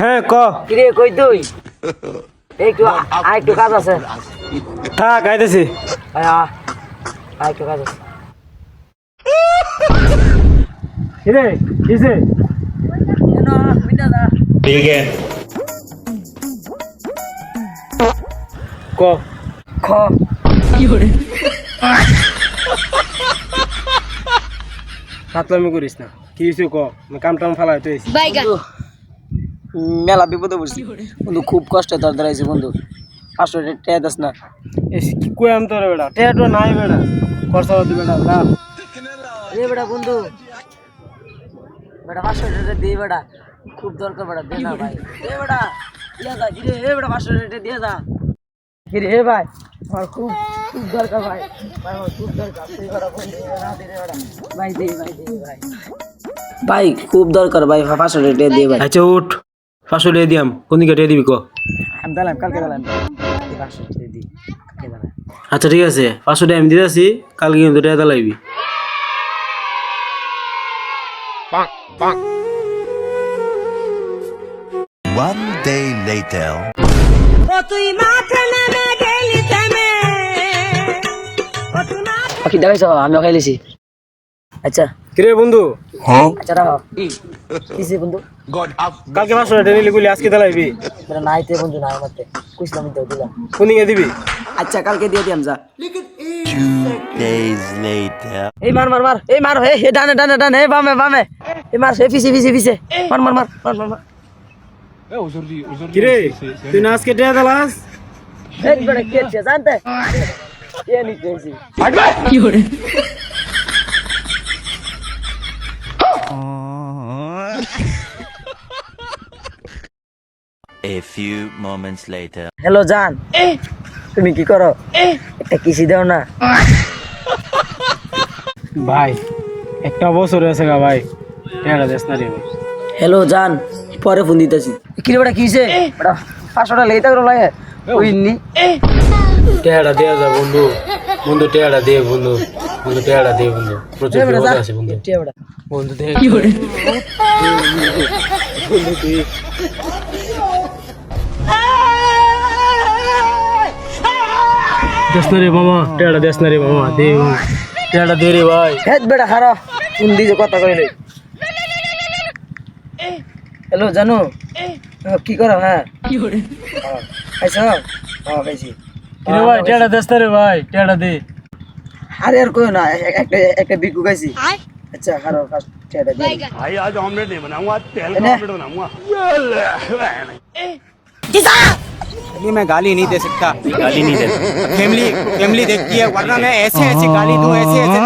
হ্যাঁ ক কিরে কই তুই একটু আরেকটু কাজ আছে থাক আইতেছি আরেকটু কাজ আছে কিরে কিসে ठीक है ক খ ফাতলামি করিস না কি হয়েছে ক আমি কাম টাম ফালাই তো মেলা বিপদে পড়ছি বন্ধু খুব কষ্টে তোর দাঁড়াইছে বন্ধু 500 টাকা দাস না কি কই আম তোর বেটা টেটো নাই বেটা খরচা দি বেটা যা রে বেটা বন্ধু বেটা 500 টাকা দে বেটা খুব দরকার বেটা দে না ভাই এ বেটা দিয়া যা কিরে এ বেটা 500 টাকা দিয়া যা কিরে এ ভাই আমার খুব খুব দরকার ভাই ভাই আমার খুব দরকার তুই বেটা বন্ধু না দে রে বেটা ভাই দে ভাই ভাই খুব দরকার ভাই 500 টাকা দিয়ে ভাই আচ্ছা উঠ 500 টাকা দিয়াম কোন দিকে টাকা দিবি ক আমি দিলাম কালকে দিলাম 500 টাকা দি কালকে দিলাম আচ্ছা ঠিক আছে 500 টাকা আমি দিতেছি কালকে কিন্তু টাকা দিলাইবি One day later. পাখি দেখাইছ আমিও খাইলেছি আচ্ছা কিরে বন্ধু আচ্ছা রাখো কিসে বন্ধু কালকে 500 টাকা নিলি গুলি আজকে দিলাইবি মেরা নাইতে বন্ধু না আমাতে কইছিলাম তো দিলাম কোন দিকে দিবি আচ্ছা কালকে দিয়ে দিয়াম যা 2 days later. এই মার মার মার এই মার হে ডানে ডানে ডানে হে বামে বামে এই মার হে পিছে পিছে পিছে মার মার মার মার মার মার কিরে তুই না আজকে টাকা দিলাস এই বড় কেছে জানতে এ নিতেছি A few moments later. Hello জান তুমি কি করো একটা কিসি দাও না ভাই একটা বছর হয়েছে গা ভাই টাকা দেস না রে ভাই হ্যালো জান পরে ফোন দিতেছি কি রে বড় কিসে বড় 500 টাকা লেইতা করো লাগে ওইনি টাকাটা দেয়া যা বন্ধু বন্ধু টাকাটা দে বন্ধু বন্ধু টাকাটা দে বন্ধু প্রচুর বিপদ আছে বন্ধু বন্ধু দে কি করে বন্ধু দে দেস না রে মামা টাকাটা দেস না রে মামা দে টাকাটা দে রে ভাই হেড বেটা খারাপ ফোন দিছে কথা কইলে হ্যালো জানো কি করো হ্যাঁ কি করে খাইছো খাইছি রে ভাই টাকাটা দেস না রে ভাই টাকাটা দে আরে আর কই না একটা একটা বিকু খাইছি আচ্ছা খারাপ ফার্স্ট টাকাটা দে भाई आज ऑमलेट नहीं बनाऊंगा तेल का ऑमलेट बनाऊंगा अभी मैं गाली नहीं दे सकता गाली नहीं दे फैमिली फैमिली देखती है वरना मैं ऐसे ऐसे गाली दूं ऐसे ऐसे